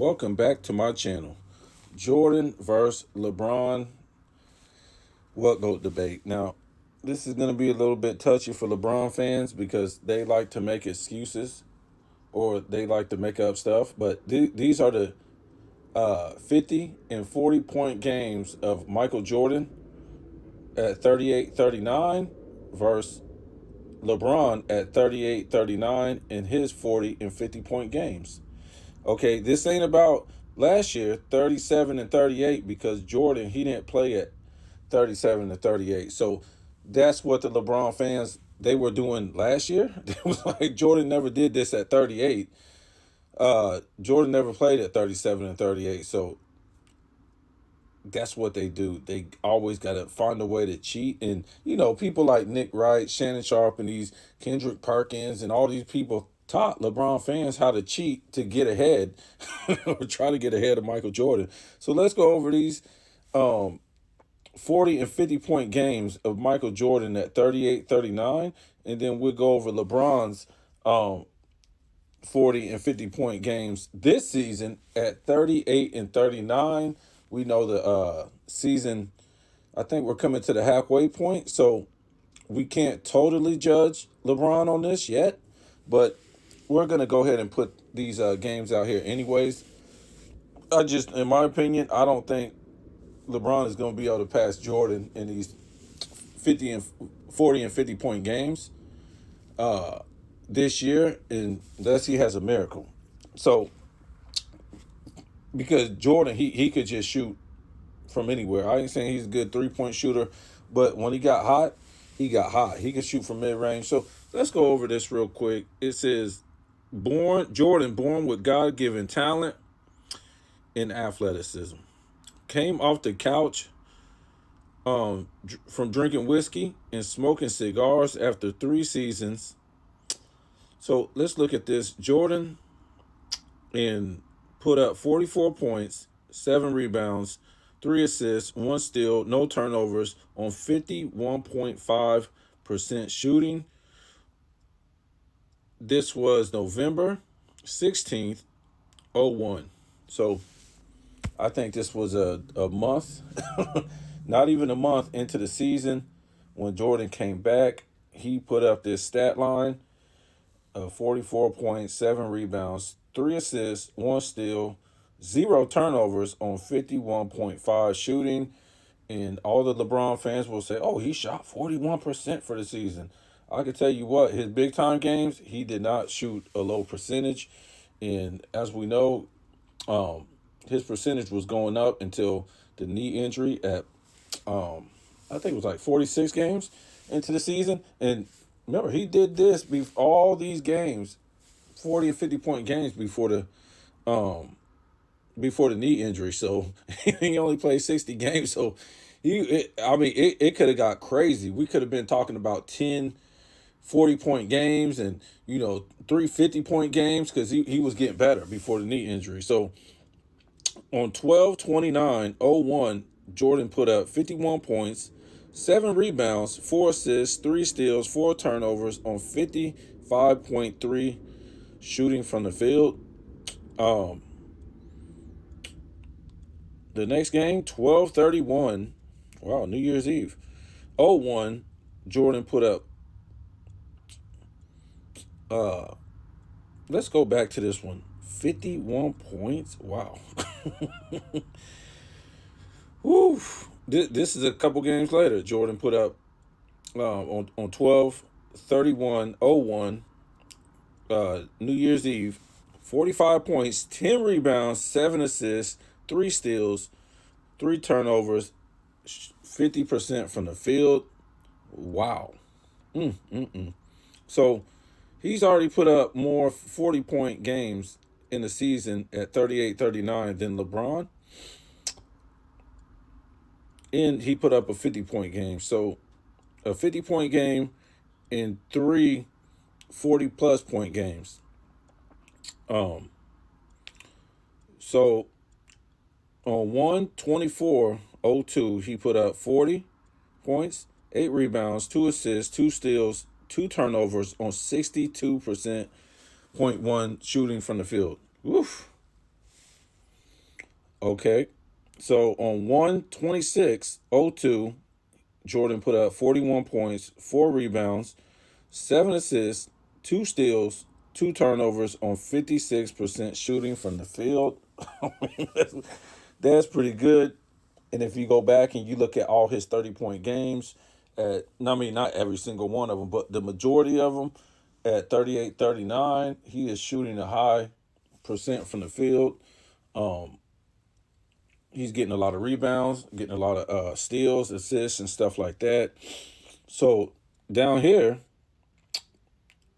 welcome back to my channel. Jordan versus LeBron, what GOAT debate. Now, this is going to be a little bit touchy for LeBron fans because they like to make excuses or they like to make up stuff, but these are the 50 and 40 point games of Michael Jordan at 38-39 versus LeBron at 38-39 in his 40 and 50 point games. Okay, this ain't about last year, 37 and 38, because Jordan, he didn't play at 37 and 38. So that's what the LeBron fans, they were doing last year. It was like Jordan never did this at 38. Jordan never played at 37 and 38. So that's what they do. They always got to find a way to cheat. And, people like Nick Wright, Shannon Sharp, and these Kendrick Perkins and all these people taught LeBron fans how to cheat to get ahead or try to get ahead of Michael Jordan. So let's go over these 40 and 50 point games of Michael Jordan at 38-39. And then we'll go over LeBron's 40 and 50 point games this season at 38 and 39. We know the season, I think we're coming to the halfway point. So we can't totally judge LeBron on this yet, but we're going to go ahead and put these games out here anyways. In my opinion, I don't think LeBron is going to be able to pass Jordan in these 40 and 50 point games this year unless he has a miracle. So, because Jordan, he could just shoot from anywhere. I ain't saying he's a good 3-point shooter, but when he got hot, he got hot. He could shoot from mid-range. So let's go over this real quick. It says, Jordan, born with God-given talent and athleticism. Came off the couch from drinking whiskey and smoking cigars after 3 seasons. So let's look at this. Jordan put up 44 points, 7 rebounds, 3 assists, 1 steal, no turnovers on 51.5% shooting. This was November 16th, 01. So I think this was a month, not even a month into the season when Jordan came back. He put up this stat line of 44 points, 7 rebounds, 3 assists, 1 steal, 0 turnovers on 51.5 shooting. And all the LeBron fans will say, oh, he shot 41% for the season. I can tell you what, his big time games, he did not shoot a low percentage. And as we know, his percentage was going up until the knee injury at, I think it was like 46 games into the season. And remember, he did this all these games, 40 and 50 point games before the knee injury. So he only played 60 games. So it could have got crazy. We could have been talking about 10 40-point games and 3 50-point games because he was getting better before the knee injury. So on 12-29-01, Jordan put up 51 points, 7 rebounds, 4 assists, 3 steals, 4 turnovers on 55.3 shooting from the field. The next game, 12-31, wow, New Year's Eve, 01, Jordan put up, let's go back to this one, 51 points, wow. Woo. This is a couple games later. Jordan put up on 12-31-01, New Year's Eve, 45 points, 10 rebounds, 7 assists, 3 steals, 3 turnovers, 50% from the field. Wow. So he's already put up more 40-point games in the season at 38-39 than LeBron. And he put up a 50-point game. So a 50-point game in 3 40-plus point games. So on 1-24-02, he put up 40 points, 8 rebounds, 2 assists, 2 steals, 2 turnovers on 62.1% shooting from the field. Woof. Okay. So on 1/26/02, Jordan put up 41 points, 4 rebounds, 7 assists, 2 steals, 2 turnovers on 56% shooting from the field. I mean, that's pretty good. And if you go back and you look at all his 30-point games, I mean, not every single one of them, but the majority of them at 38, 39, he is shooting a high percent from the field. Um, he's getting a lot of rebounds, getting a lot of steals, assists, and stuff like that. So down here,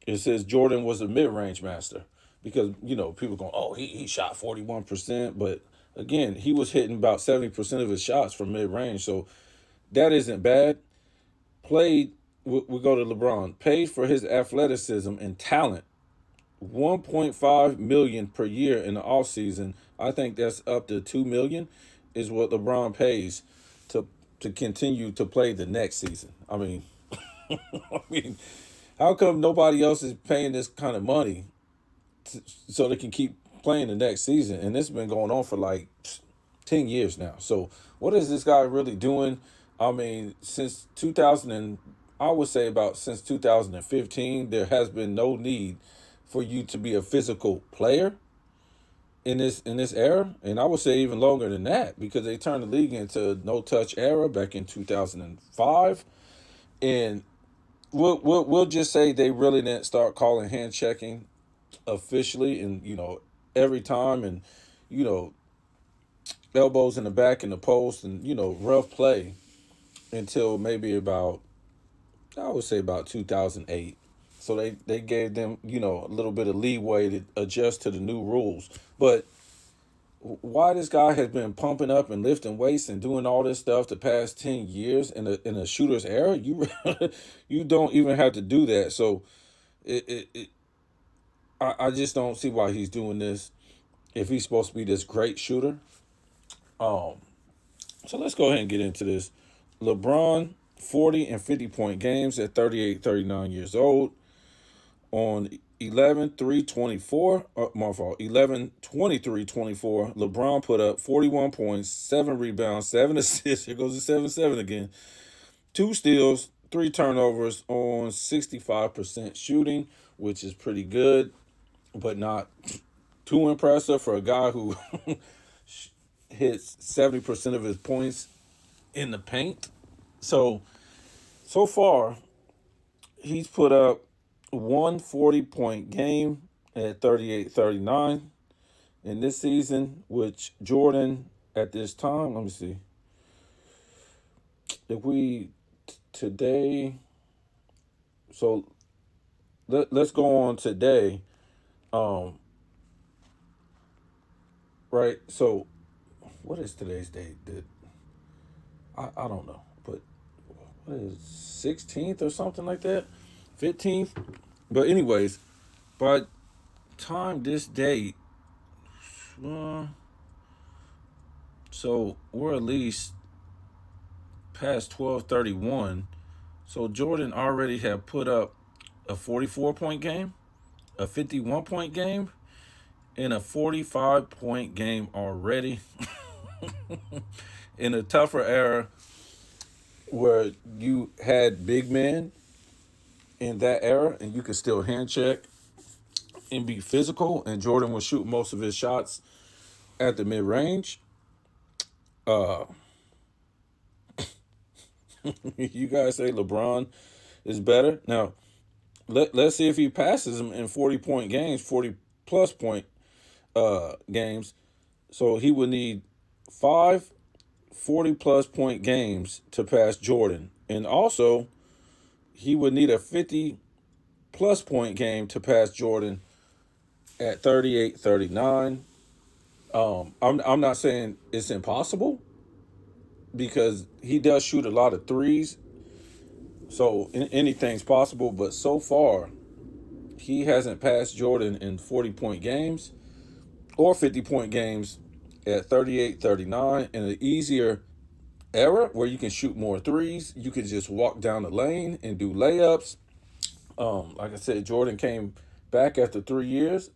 it says Jordan was a mid-range master because people going, oh, he shot 41%, but again, he was hitting about 70% of his shots from mid-range, so that isn't bad. Played, we go to LeBron. Paid for his athleticism and talent, 1.5 million per year in the offseason. I think that's up to 2 million is what LeBron pays to continue to play the next season. I mean, I mean, how come nobody else is paying this kind of money so they can keep playing the next season? And this has been going on for like 10 years now. So what is this guy really doing? I mean, since 2000 and I would say about since 2015, there has been no need for you to be a physical player in this era, and I would say even longer than that because they turned the league into no touch era back in 2005, and we'll just say they really didn't start calling hand checking officially, and every time, and you know elbows in the back in the post, and rough play until maybe about, I would say, about 2008. So they gave them a little bit of leeway to adjust to the new rules. But why this guy has been pumping up and lifting weights and doing all this stuff the past 10 years in a shooter's era, you don't even have to do that. So I just don't see why he's doing this if he's supposed to be this great shooter. Um, so let's go ahead and get into this. LeBron, 40 and 50-point games at 38, 39 years old. On 11/3/24, my fault, 11/23/24, LeBron put up 41 points, 7 rebounds, 7 assists. Here goes the 7-7 again. 2 steals, 3 turnovers on 65% shooting, which is pretty good, but not too impressive for a guy who hits 70% of his points in the paint. So far, he's put up 140-point game at 38-39 in this season, which Jordan at this time, let me see. If we today, so let's go on today. Um, right. So what is today's date? I don't know, but what is 16th or something like that? 15th. But anyways, by time this date, uh, so we're at least past 12/31. So Jordan already had put up a 44-point game, a 51-point game, and a 45-point game already in a tougher era where you had big men in that era and you could still hand check and be physical, and Jordan would shoot most of his shots at the mid range. Uh, you guys say LeBron is better. Now, let's see if he passes him in 40-point games, 40 plus point games. So he would need 5 40 plus point games to pass Jordan. And also, he would need a 50 plus point game to pass Jordan at 38-39. I'm not saying it's impossible because he does shoot a lot of threes. So anything's possible. But so far, he hasn't passed Jordan in 40-point games or 50-point games at 38-39 in an easier era where you can shoot more threes. You can just walk down the lane and do layups. Like I said, Jordan came back after 3 years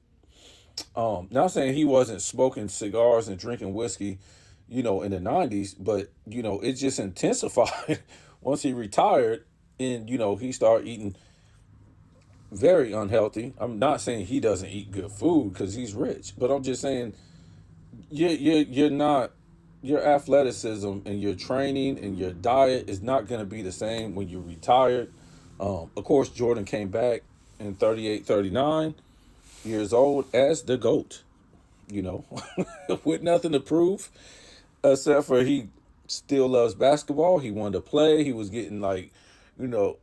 Not saying he wasn't smoking cigars and drinking whiskey, in the '90s, but it just intensified once he retired, and he started eating very unhealthy. I'm not saying he doesn't eat good food because he's rich, but I'm just saying you're not your athleticism and your training and your diet is not going to be the same when you're retired. Of course, Jordan came back in 38, 39 years old as the GOAT, you know, with nothing to prove except for he still loves basketball. He wanted to play. He was getting like, you know,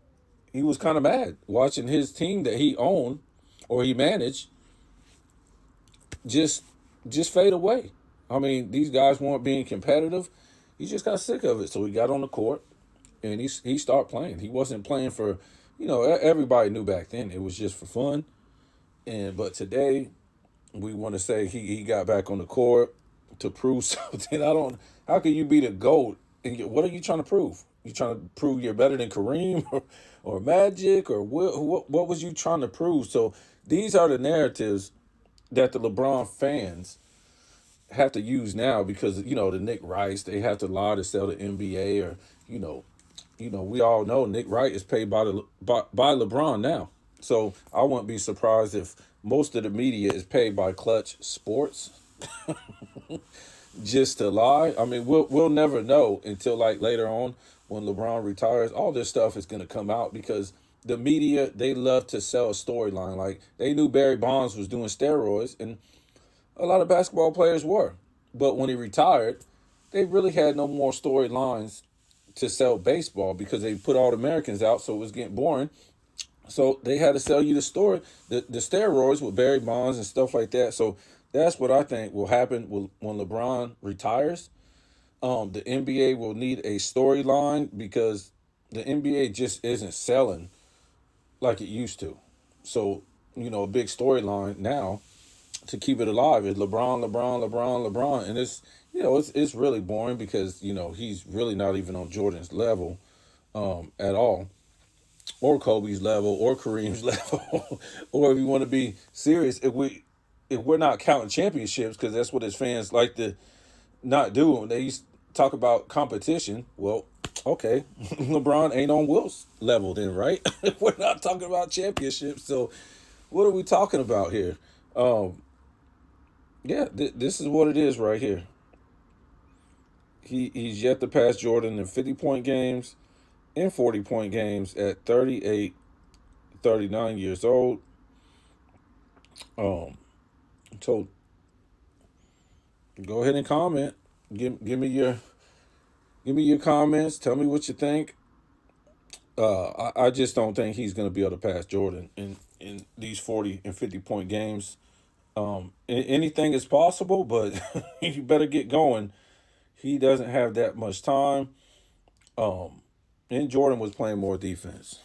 he was kind of mad watching his team that he owned or he managed just just fade away. I mean, these guys weren't being competitive. He just got sick of it, so he got on the court and he started playing. He wasn't playing for, everybody knew back then it was just for fun. And but today we want to say he got back on the court to prove something. I don't. How can you be the GOAT? And what are you trying to prove? You trying to prove you're better than Kareem or Magic or what was you trying to prove? So these are the narratives that the LeBron fans have to use now because the Nick Rice they have to lie to sell the NBA or you know we all know Nick Wright is paid by LeBron now. So I wouldn't be surprised if most of the media is paid by Clutch Sports just to lie. I mean, we'll never know until like later on when LeBron retires. All this stuff is gonna come out because the media they love to sell a storyline. Like they knew Barry Bonds was doing steroids, and a lot of basketball players were. But when he retired, they really had no more storylines to sell baseball because they put all the Americans out, so it was getting boring. So they had to sell you the story, the steroids with Barry Bonds and stuff like that. So that's what I think will happen when LeBron retires. The NBA will need a storyline because the NBA just isn't selling like it used to. So, a big storyline now to keep it alive is LeBron, LeBron, LeBron, LeBron. And it's really boring because, he's really not even on Jordan's level at all, or Kobe's level, or Kareem's level, or if you want to be serious, if we're not counting championships, because that's what his fans like to not do when they used to talk about competition. Well, okay, LeBron ain't on Will's level then, right? We're not talking about championships, so what are we talking about here? Um, yeah, this is what it is right here. He's yet to pass Jordan in 50-point games and 40-point games at 38, 39 years old. Um, so go ahead and comment. Give me your comments. Tell me what you think. I just don't think he's going to be able to pass Jordan in these 40 and 50-point games. Anything is possible, but you better get going. He doesn't have that much time. And Jordan was playing more defense.